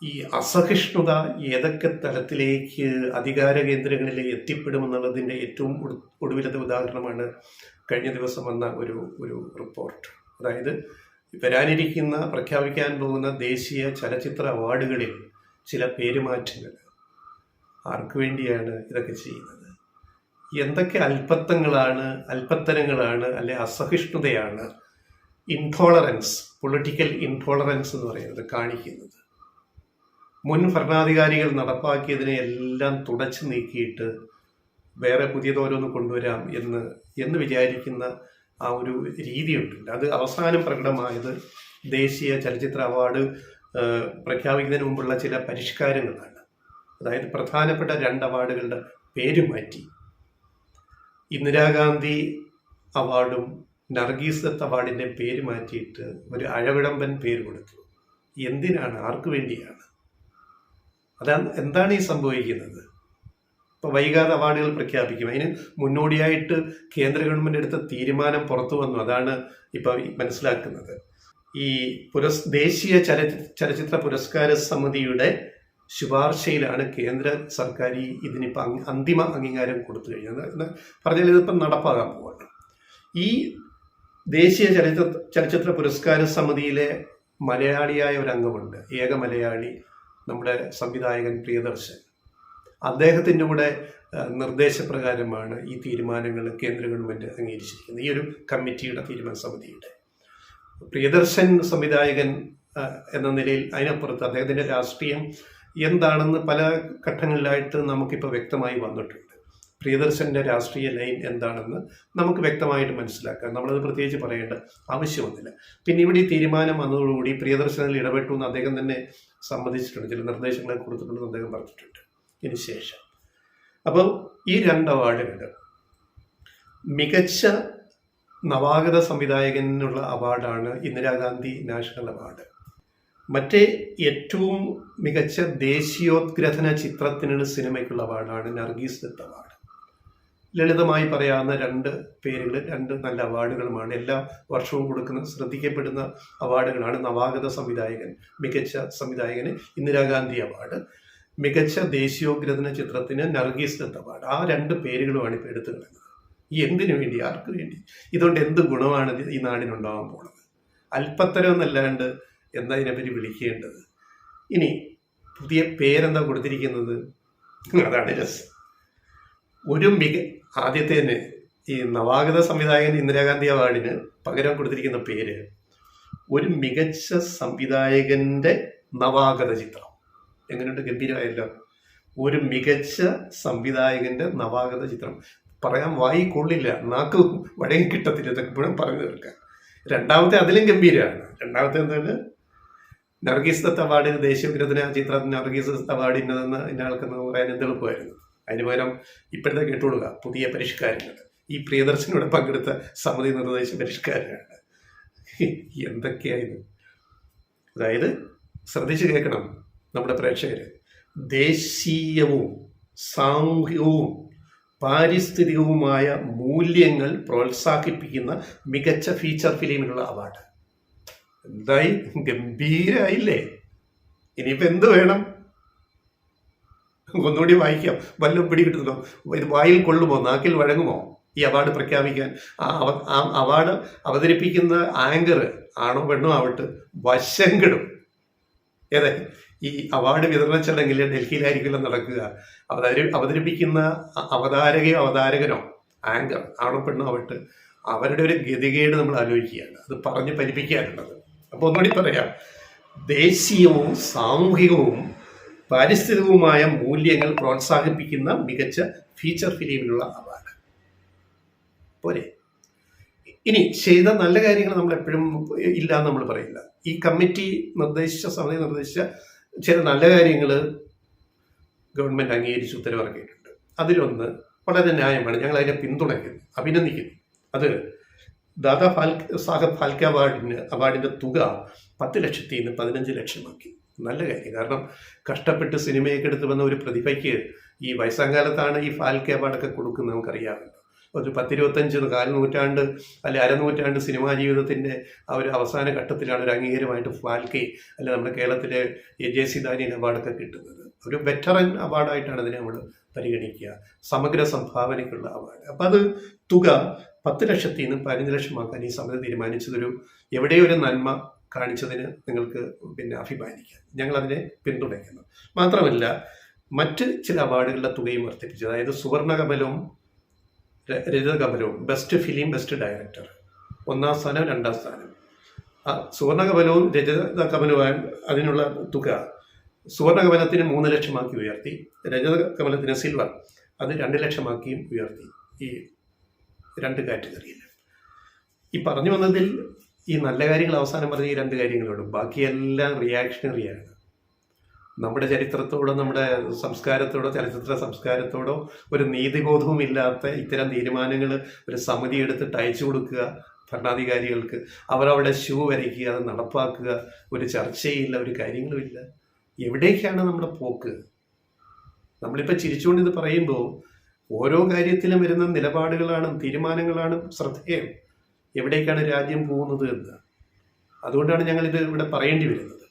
ഈ അസഹിഷ്ണുത ഏതൊക്കെ തലത്തിലേക്ക് അധികാര കേന്ദ്രങ്ങളിൽ എത്തിപ്പെടുമെന്നുള്ളതിൻ്റെ ഏറ്റവും ഒടുവിലത്തെ ഉദാഹരണമാണ് കഴിഞ്ഞ ദിവസം വന്ന ഒരു റിപ്പോർട്ട്. അതായത് വരാനിരിക്കുന്ന പ്രഖ്യാപിക്കാൻ പോകുന്ന ദേശീയ ചലച്ചിത്ര അവാർഡുകളിൽ ചില പേരുമാറ്റങ്ങൾ. ആർക്കു വേണ്ടിയാണ് ഇതൊക്കെ ചെയ്യുന്നത്? എന്തൊക്കെ അല്പത്തരങ്ങളാണ് അല്ലെ അസഹിഷ്ണുതയാണ് ഇൻടോളറൻസ്, പൊളിറ്റിക്കൽ ഇൻടോളറൻസ് എന്ന് പറയുന്നത് കാണിക്കുന്നത്? മുൻ ഭരണാധികാരികൾ നടപ്പാക്കിയതിനെ എല്ലാം തുടച്ചു നീക്കിയിട്ട് വേറെ പുതിയതോരോന്ന് കൊണ്ടുവരാം എന്ന് വിചാരിക്കുന്ന ആ ഒരു രീതിയുണ്ടല്ലോ, അത് അവസാനം പ്രകടമായത് ദേശീയ ചലച്ചിത്ര അവാർഡ് പ്രഖ്യാപിക്കുന്നതിന് മുമ്പുള്ള ചില പരിഷ്കാരങ്ങളാണ്. അതായത് പ്രധാനപ്പെട്ട 2 അവാർഡുകളുടെ പേര് മാറ്റി. ഇന്ദിരാഗാന്ധി അവാർഡും നർഗീസ് ദത്ത് അവാർഡിൻ്റെ പേര് മാറ്റിയിട്ട് ഒരു അഴവിടമ്പൻ പേര് കൊടുത്തു. എന്തിനാണ്? ആർക്കു വേണ്ടിയാണ്? എന്താണ് ഈ സംഭവിക്കുന്നത്? ഇപ്പോൾ വൈകാതെ അവാർഡുകൾ പ്രഖ്യാപിക്കും. അതിന് മുന്നോടിയായിട്ട് കേന്ദ്ര ഗവൺമെൻറ് എടുത്ത തീരുമാനം പുറത്തു വന്നു. അതാണ് ഇപ്പം മനസ്സിലാക്കുന്നത്. ഈ ദേശീയ ചലച്ചിത്ര പുരസ്കാര സമിതിയുടെ ശുപാർശയിലാണ് കേന്ദ്ര സർക്കാർ ഇതിനിപ്പോൾ അന്തിമ അംഗീകാരം കൊടുത്തു കഴിഞ്ഞത്. പറഞ്ഞാൽ ഇതിപ്പം നടപ്പാകാൻ പോവാണ്. ഈ ദേശീയ ചലച്ചിത്ര പുരസ്കാര സമിതിയിലെ മലയാളിയായ ഒരു അംഗമുണ്ട്, ഏക മലയാളി, നമ്മുടെ സംവിധായകൻ പ്രിയദർശൻ. അദ്ദേഹത്തിൻ്റെ കൂടെ നിർദ്ദേശപ്രകാരമാണ് ഈ തീരുമാനങ്ങൾ കേന്ദ്ര ഗവൺമെൻറ് അംഗീകരിച്ചിരിക്കുന്നത്, ഈ ഒരു കമ്മിറ്റിയുടെ തീരുമാന സമിതിയുടെ. പ്രിയദർശൻ സംവിധായകൻ എന്ന നിലയിൽ അതിനപ്പുറത്ത് അദ്ദേഹത്തിൻ്റെ രാഷ്ട്രീയം എന്താണെന്ന് പല ഘട്ടങ്ങളിലായിട്ട് നമുക്കിപ്പോൾ വ്യക്തമായി വന്നിട്ടുണ്ട്. പ്രിയദർശൻ്റെ രാഷ്ട്രീയ ലൈൻ എന്താണെന്ന് നമുക്ക് വ്യക്തമായിട്ട് മനസ്സിലാക്കാം. നമ്മളത് പ്രത്യേകിച്ച് പറയേണ്ട ആവശ്യമൊന്നുമില്ല. പിന്നെ ഇവിടെ ഈ തീരുമാനം വന്നതോടുകൂടി പ്രിയദർശനിൽ ഇടപെട്ടു എന്ന് അദ്ദേഹം തന്നെ സമ്മതിച്ചിട്ടുണ്ട്, ചില നിർദ്ദേശങ്ങളെ കൊടുത്തിട്ടുണ്ടെന്ന് അദ്ദേഹം പറഞ്ഞിട്ടുണ്ട് ഇതിന് ശേഷം. അപ്പോൾ ഈ 2 അവാർഡുകൾ, മികച്ച നവാഗത സംവിധായകനുള്ള അവാർഡാണ് ഇന്ദിരാഗാന്ധി നാഷണൽ അവാർഡ്. മറ്റേ ഏറ്റവും മികച്ച ദേശീയോദ്ഗ്രഥന ചിത്രത്തിനുള്ള സിനിമയ്ക്കുള്ള അവാർഡാണ് നർഗീസ് ദത്ത് അവാർഡ്. ലളിതമായി പറയാവുന്ന 2 പേരുകൾ, 2 നല്ല അവാർഡുകളുമാണ്. എല്ലാ വർഷവും കൊടുക്കുന്ന ശ്രദ്ധിക്കപ്പെടുന്ന അവാർഡുകളാണ്. നവാഗത സംവിധായകൻ, മികച്ച സംവിധായകന് ഇന്ദിരാഗാന്ധി അവാർഡ്, മികച്ച ദേശീയോദ്ഗ്രഥന ചിത്രത്തിന് നർഗീസ് ദത്ത് അവാർഡ്. ആ 2 പേരുകളുമാണ് ഇപ്പോൾ എടുത്തു കിടക്കുന്നത്. എന്തിനു വേണ്ടി? ആർക്ക് വേണ്ടി? ഇതുകൊണ്ട് എന്ത് ഗുണമാണ് ഈ നാടിനുണ്ടാവാൻ പോണത്? അല്പത്തരം എന്നല്ലാണ്ട് എന്താ ഇതിനെപ്പറ്റി വിളിക്കേണ്ടത്? ഇനി പുതിയ പേരെന്താ കൊടുത്തിരിക്കുന്നത്? അതാണ് രസം. ആദ്യത്തേന് ഈ നവാഗത സംവിധായകൻ ഇന്ദിരാഗാന്ധി അവാർഡിന് പകരം കൊടുത്തിരിക്കുന്ന പേര് ഒരു മികച്ച സംവിധായകന്റെ നവാഗത ചിത്രം. എങ്ങനെയുണ്ട്? ഗംഭീരമായല്ലോ. ഒരു മികച്ച സംവിധായകന്റെ നവാഗത ചിത്രം. പറയാൻ വായി കൊള്ളില്ല, നാക്ക് വഴങ്ങി കിട്ടത്തില്ല, ഇതൊക്കെ ഇപ്പോഴും പറഞ്ഞു തീർക്കാം. രണ്ടാമത്തെ അതിലും ഗംഭീരമാണ്. രണ്ടാമത്തെ എന്താണ്? നർഗീസ് ദത്ത് അവാർഡിന്, ദേശീയോദ്ഗ്രഥന ചിത്രത്തിന് നർഗീസ് ദത്ത് അവാർഡ് ഇന്നതെന്ന് ഇന്നയാൾക്കെന്ന് പറയാൻ എന്തെളുപ്പമായിരുന്നു. അതിന് പകരം ഇപ്പോഴത്തെ കേട്ടുകൊള്ളുക പുതിയ പരിഷ്കാരങ്ങൾ. ഈ പ്രിയദർശനോടെ പങ്കെടുത്ത സമിതി നിർദ്ദേശ പരിഷ്കാരമാണ്. എന്തൊക്കെയായിരുന്നു? അതായത് ശ്രദ്ധിച്ച് കേൾക്കണം നമ്മുടെ പ്രേക്ഷകർ. ദേശീയവും സാമൂഹികവും പാരിസ്ഥിതികവുമായ മൂല്യങ്ങൾ പ്രോത്സാഹിപ്പിക്കുന്ന മികച്ച ഫീച്ചർ ഫിലിമിനുള്ള അവാർഡ്. എന്തായി? ഗംഭീരായില്ലേ? ഇനിയിപ്പോൾ എന്ത് വേണം? ഒന്നുകൂടി വായിക്കാം. വല്ലതും പിടികിട്ടുന്നോ? ഇത് വായിൽ കൊള്ളുമോ? നാക്കിൽ വഴങ്ങുമോ ഈ അവാർഡ് പ്രഖ്യാപിക്കാൻ? ആ അവാർഡ് അവതരിപ്പിക്കുന്ന ആങ്കർ ആണോ പെണ്ണോ ആവട്ടെ, വശം കെടും. ഏതെ ഈ അവാർഡ് വിതരണ ചടങ്ങിൽ ഡൽഹിയിലായിരിക്കില്ല നടക്കുക. അവതരിപ്പിക്കുന്ന അവതാരകനോ ആങ്കർ ആണോ പെണ്ണോ ആവട്ടെ, അവരുടെ ഒരു ഗതികേട് നമ്മൾ ആലോചിക്കുകയാണ്. അത് പറഞ്ഞ് പരിപ്പിക്കാനുള്ളത്. അപ്പോൾ ഒന്നുകൂടി പറയാം. ദേശീയവും സാമൂഹികവും പാരിസ്ഥിതികവുമായ മൂല്യങ്ങൾ പ്രോത്സാഹിപ്പിക്കുന്ന മികച്ച ഫീച്ചർ ഫിലിമിനുള്ള അവാർഡ്. പോരെ? ഇനി ചെയ്ത നല്ല കാര്യങ്ങൾ നമ്മൾ എപ്പോഴും ഇല്ല എന്ന് നമ്മൾ പറയില്ല. ഈ കമ്മിറ്റി സമിതി നിർദ്ദേശിച്ച ചില നല്ല കാര്യങ്ങൾ ഗവൺമെൻറ് അംഗീകരിച്ച് ഉത്തരവിറക്കിയിട്ടുണ്ട്. അതിലൊന്ന് വളരെ ന്യായമാണ്. ഞങ്ങൾ അതിനെ പിന്തുണയ്ക്കുന്നു, അഭിനന്ദിക്കുന്നു. അത് ദാദാ സാഹബ് ഫാൽക്കെ അവാർഡിൻ്റെ തുക 10 ലക്ഷത്തിൽ നിന്ന് 15 ലക്ഷമാക്കി. നല്ല കാര്യം. കാരണം കഷ്ടപ്പെട്ട് സിനിമയൊക്കെ എടുത്ത് വന്ന ഒരു പ്രതിഭയ്ക്ക് ഈ വയസ്സാങ്കാലത്താണ് ഈ ഫാൽക്കെ അവാർഡൊക്കെ കൊടുക്കുന്നത്, നമുക്കറിയാമല്ലോ. ഒരു 10-25 കാൽ നൂറ്റാണ്ട് അല്ലെ അരനൂറ്റാണ്ട് സിനിമാ ജീവിതത്തിൻ്റെ ആ ഒരു അവസാന ഘട്ടത്തിലാണ് ഒരു അംഗീകാരമായിട്ട് ഫാൽക്കെ അല്ലെ നമ്മുടെ കേരളത്തിലെ JC ദാനിയൽ അവാർഡൊക്കെ കിട്ടുന്നത്. ഒരു വെറ്ററൻ അവാർഡായിട്ടാണ് അതിനെ നമ്മൾ പരിഗണിക്കുക, സമഗ്ര സംഭാവനയ്ക്കുള്ള അവാർഡ്. അപ്പം അത് തുക 10 ലക്ഷത്തിൽ നിന്ന് 15 ലക്ഷമാക്കാൻ ഈ സമിതി തീരുമാനിച്ചതൊരു എവിടെയോ ഒരു നന്മ കാണിച്ചതിന് നിങ്ങൾക്ക് അഭിമാനിക്കാം. ഞങ്ങളതിനെ പിന്തുണയ്ക്കുന്നു. മാത്രമല്ല മറ്റ് ചില അവാർഡുകളുടെ തുകയും വർദ്ധിപ്പിച്ചു. അതായത് സുവർണകമലവും രജതകമലവും, ബെസ്റ്റ് ഫിലിം, ബെസ്റ്റ് ഡയറക്ടർ 1ാം സ്ഥാനം 2ാം സ്ഥാനം. സുവർണകമലവും രജതകമലവും അതിനുള്ള തുക സുവർണകമലത്തിന് 3 ലക്ഷമാക്കി ഉയർത്തി, രജതകമലത്തിന് സിൽവർ അത് 2 ലക്ഷമാക്കിയും ഉയർത്തി. ഈ 2 കാറ്റഗറിയിൽ ഈ പറഞ്ഞു വന്നതിൽ ഈ നല്ല കാര്യങ്ങൾ അവസാനം പറഞ്ഞ ഈ 2 കാര്യങ്ങളുണ്ട്. ബാക്കിയെല്ലാം റിയാക്ഷണറിയാണ്. നമ്മുടെ ചരിത്രത്തോടോ നമ്മുടെ സംസ്കാരത്തോടോ ചലച്ചിത്ര സംസ്കാരത്തോടോ ഒരു നീതിബോധവും ഇല്ലാത്ത ഇത്തരം തീരുമാനങ്ങൾ ഒരു സമിതി എടുത്തിട്ട് അയച്ചു കൊടുക്കുക ഭരണാധികാരികൾക്ക്. അവരവിടെ ഷൂ വരയ്ക്കുക, അത് നടപ്പാക്കുക, ഒരു ചർച്ചയില്ല, ഒരു കാര്യങ്ങളുമില്ല. എവിടേക്കാണ് നമ്മുടെ പോക്ക്? നമ്മളിപ്പോൾ ചിരിച്ചുകൊണ്ട് ഇത് പറയുമ്പോൾ ഓരോ കാര്യത്തിലും വരുന്ന നിലപാടുകളാണ്, തീരുമാനങ്ങളാണ് ശ്രദ്ധേയം. എവിടേക്കാണ് രാജ്യം പോകുന്നത് എന്ന്. അതുകൊണ്ടാണ് ഞങ്ങളിത് ഇവിടെ പറയേണ്ടി വരുന്നത്.